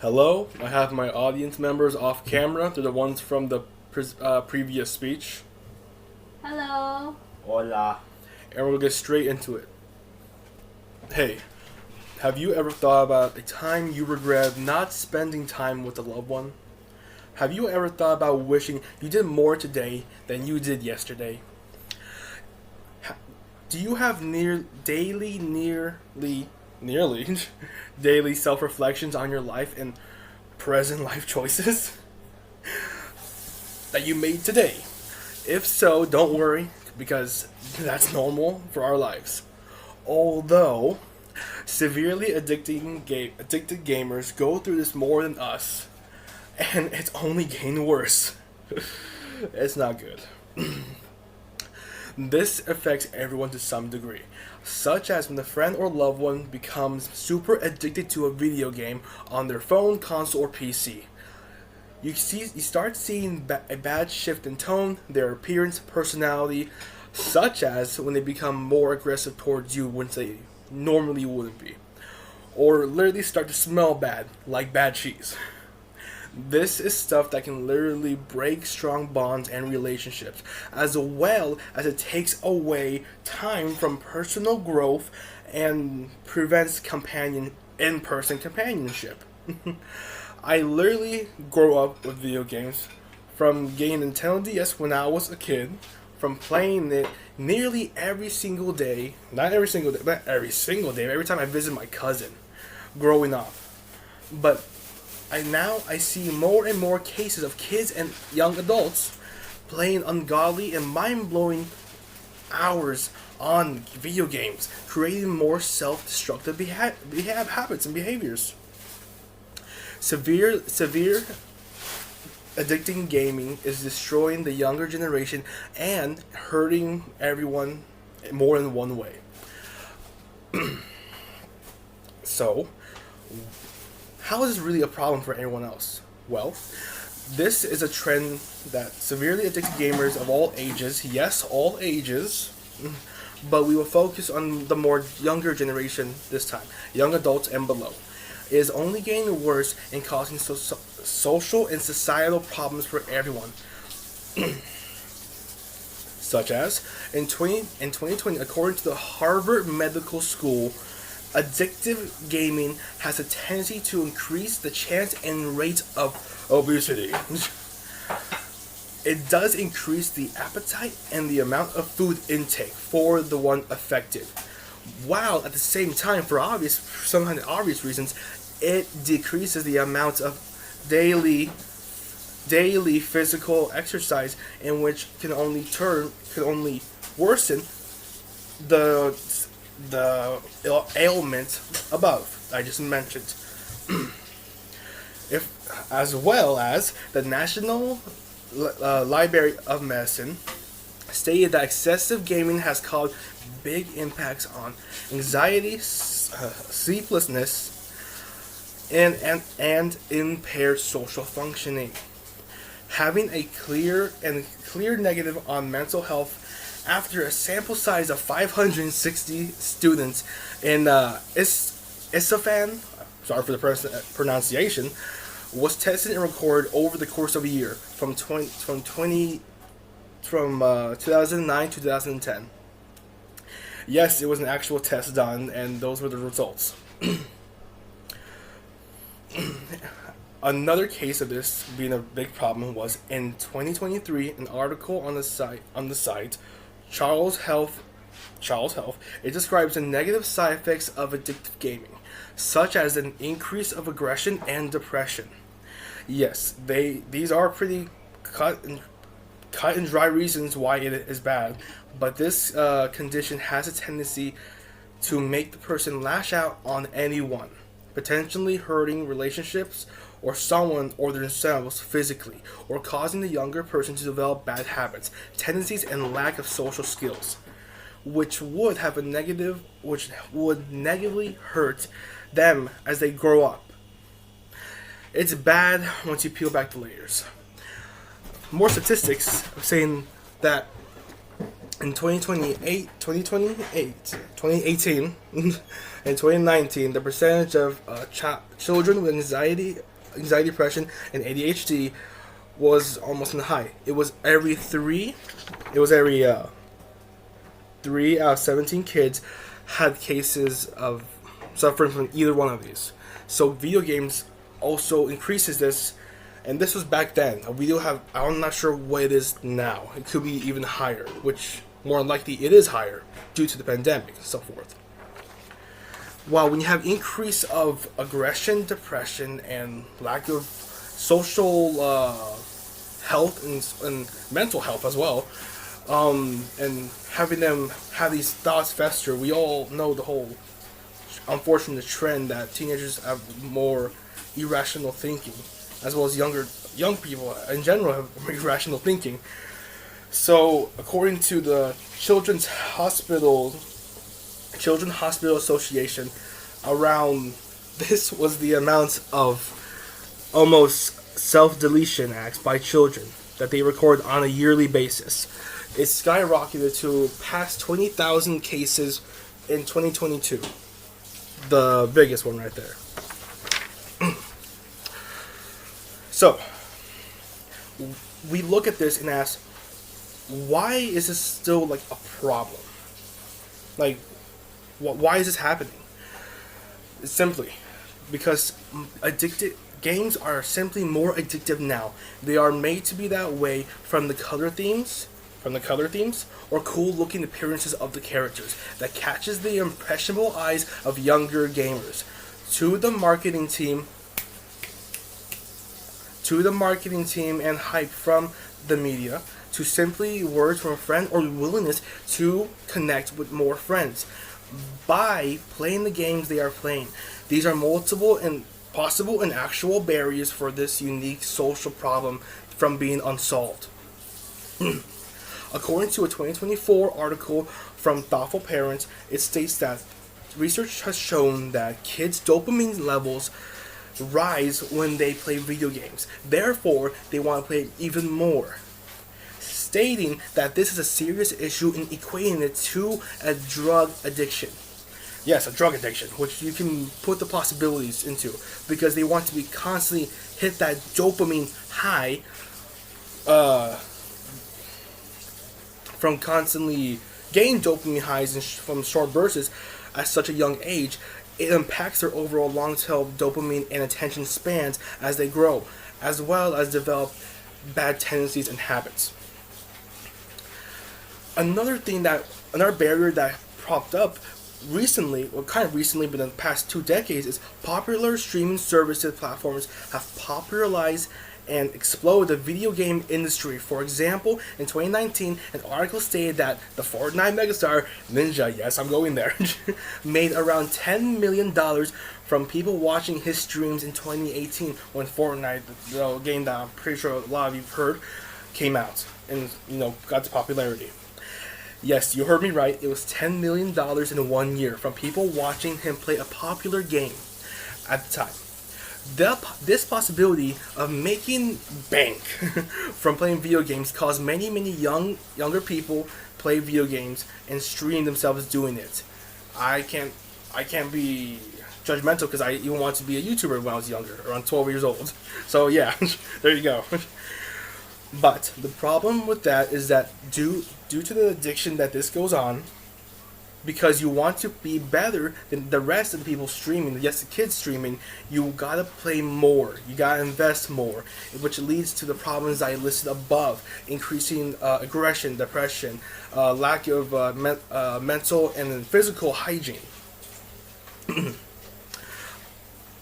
Hello, I have my audience members off camera. They're the ones from the previous speech. Hello. Hola. And we'll get straight into it. Hey, have you ever thought about a time you regret not spending time with a loved one? Have you ever thought about wishing you did more today than you did yesterday? Do you have nearly daily self-reflections on your life and present life choices that you made today? If so, don't worry, because that's normal for our lives. Although severely addicted gamers go through this more than us, and it's only getting worse. It's not good. This affects everyone to some degree, such as when a friend or loved one becomes super addicted to a video game on their phone, console, or PC. You start seeing a bad shift in tone, their appearance, personality, such as when they become more aggressive towards you when they normally wouldn't be, or literally start to smell bad, like bad cheese. This is stuff that can literally break strong bonds and relationships, as well as it takes away time from personal growth and prevents in-person companionship. I literally grew up with video games, from getting Nintendo DS when I was a kid, from playing it nearly every single day, not every single day, but every single day, every time I visit my cousin, growing up. But I see more and more cases of kids and young adults playing ungodly and mind-blowing hours on video games, creating more self-destructive habits and behaviors. Severe addicting gaming is destroying the younger generation and hurting everyone more than one way. So, how is this really a problem for anyone else? Well, this is a trend that severely addicted gamers of all ages, yes, all ages, but we will focus on the more younger generation this time, young adults and below. It is only getting worse and causing social and societal problems for everyone. Such as, in 2020, according to the Harvard Medical School, addictive gaming has a tendency to increase the chance and rate of obesity. It does increase the appetite and the amount of food intake for the one affected, while at the same time, for some kind of obvious reasons, it decreases the amount of daily physical exercise, in which can only worsen the ailment above I just mentioned. As well as the National Library of Medicine stated that excessive gaming has caused big impacts on anxiety, sleeplessness, and impaired social functioning. Having a clear negative on mental health after a sample size of 560 students in Isfahan, sorry for the pronunciation, was tested and recorded over the course of a year from 2009 to 2010. Yes, it was an actual test done, and those were the results. Another case of this being a big problem was in 2023, an article on the site Charles Health. It describes the negative side effects of addictive gaming, such as an increase of aggression and depression. Yes, these are pretty cut and dry reasons why it is bad, but this condition has a tendency to make the person lash out on anyone, potentially hurting relationships or someone or themselves physically, or causing the younger person to develop bad habits, tendencies, and lack of social skills, which would negatively hurt them as they grow up. It's bad once you peel back the layers. More statistics saying that in 2018, and 2019, the percentage of children with anxiety anxiety, depression, and ADHD was almost in the high. It was every 3 out of 17 kids had cases of suffering from either one of these. So video games also increases this, and this was back then. I'm not sure what it is now. It could be even higher, which more likely it is higher due to the pandemic and so forth. While when you have increase of aggression, depression, and lack of social health and mental health as well, and having them have these thoughts fester, we all know the whole unfortunate trend that teenagers have more irrational thinking, as well as young people in general have irrational thinking. So, according to the Children's Hospital Association, around this was the amount of almost self-deletion acts by children that they record on a yearly basis. It skyrocketed to past 20,000 cases in 2022. The biggest one right there. So, we look at this and ask, why is this still like a problem? Like, why is this happening? Simply because addicted games are simply more addictive now. They are made to be that way from the color themes, or cool-looking appearances of the characters that catches the impressionable eyes of younger gamers. To the marketing team and hype from the media, to simply words from a friend or willingness to connect with more friends by playing the games they are playing. These are multiple and possible and actual barriers for this unique social problem from being unsolved. According to a 2024 article from Thoughtful Parents, it states that research has shown that kids' dopamine levels rise when they play video games. Therefore, they want to play even more, stating that this is a serious issue in equating it to a drug addiction. Yes, a drug addiction, which you can put the possibilities into, because they want to be constantly hit that dopamine high from constantly gain dopamine highs from short bursts at such a young age. It impacts their overall long-term dopamine and attention spans as they grow, as well as develop bad tendencies and habits. Another barrier that popped up recently, well, kind of recently, but in the past 2 decades, is popular streaming services platforms have popularized and exploded the video game industry. For example, in 2019, an article stated that the Fortnite megastar Ninja, yes, I'm going there, made around $10 million from people watching his streams in 2018 when Fortnite, the game that I'm pretty sure a lot of you've heard, came out and got to popularity. Yes, you heard me right. It was $10 million in 1 year from people watching him play a popular game at the time. This possibility of making bank from playing video games caused many younger people play video games and stream themselves doing it. I can't be judgmental because I even wanted to be a YouTuber when I was younger, around 12 years old. So yeah, there you go. But the problem with that is that due to the addiction that this goes on, because you want to be better than the rest of the people streaming, yes, the kids streaming, you gotta play more, you gotta invest more, which leads to the problems I listed above: increasing aggression, depression, lack of mental and physical hygiene.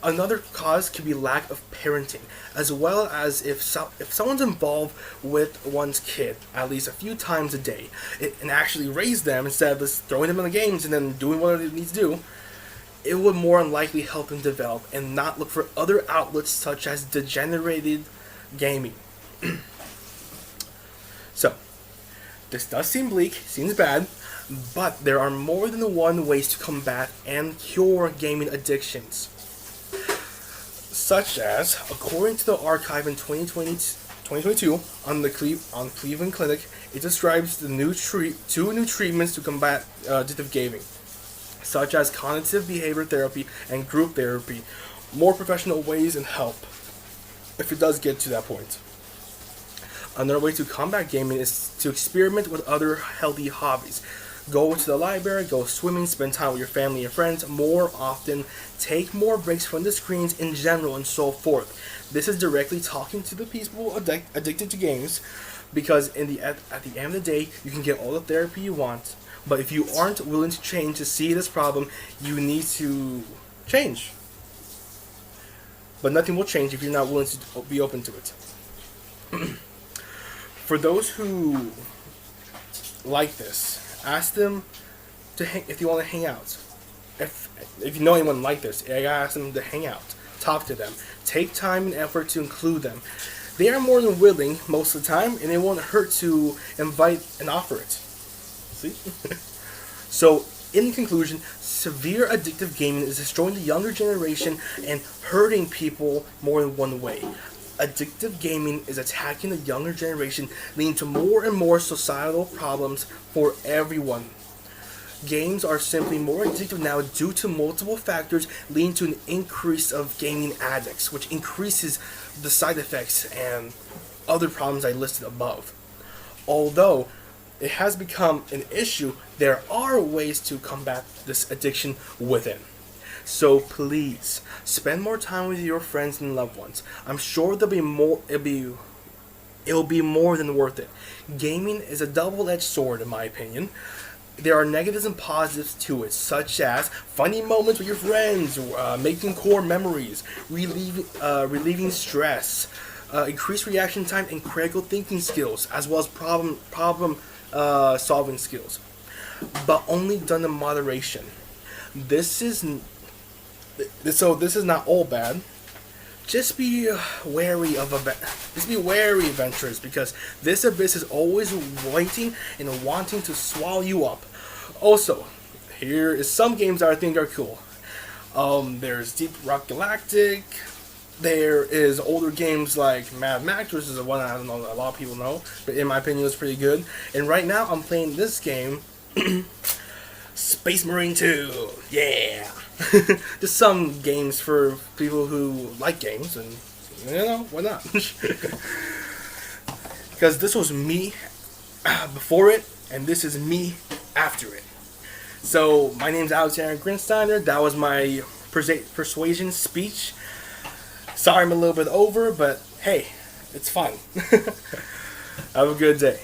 Another cause could be lack of parenting, as well as if someone's involved with one's kid at least a few times a day and actually raise them instead of just throwing them in the games and then doing what it needs to do, it would more than likely help them develop and not look for other outlets such as degenerated gaming. So, this does seem bleak, seems bad, but there are more than one ways to combat and cure gaming addictions. Such as, according to the archive in 2022 on Cleveland Clinic, it describes the two new treatments to combat addictive gaming, such as cognitive behavior therapy and group therapy, more professional ways and help. if it does get to that point. Another way to combat gaming is to experiment with other healthy hobbies. Go to the library, go swimming, spend time with your family and friends more often, take more breaks from the screens in general, and so forth. This is directly talking to the people addicted to games, because at the end of the day, you can get all the therapy you want, but if you aren't willing to change to see this problem, you need to change. But nothing will change if you're not willing to be open to it. For those who like this, ask them if you want to hang out. If you know anyone like this, I ask them to hang out, talk to them, take time and effort to include them. They are more than willing most of the time, and it won't hurt to invite and offer it. See? So, in conclusion, severe addictive gaming is destroying the younger generation and hurting people more than one way. Addictive gaming is attacking the younger generation, leading to more and more societal problems for everyone. Games are simply more addictive now due to multiple factors, leading to an increase of gaming addicts, which increases the side effects and other problems I listed above. Although it has become an issue, there are ways to combat this addiction within. So please spend more time with your friends and loved ones. I'm sure there'll be more. It'll be more than worth it. Gaming is a double-edged sword, in my opinion. There are negatives and positives to it, such as funny moments with your friends, making core memories, relieving stress, increased reaction time, and critical thinking skills, as well as problem solving skills. But only done in moderation. This is not all bad. Just be wary of adventurers, because this abyss is always waiting and wanting to swallow you up. Also, here is some games that I think are cool. There's Deep Rock Galactic. There is older games like Mad Max, which is the one I don't know a lot of people know, but in my opinion, it's pretty good. And right now, I'm playing this game, Space Marine 2. Yeah. Just some games for people who like games, and why not? Because this was me before it, and this is me after it. So my name's Alexander Grinsteiner. That was my persuasion speech. Sorry I'm a little bit over, but hey, it's fun. Have a good day.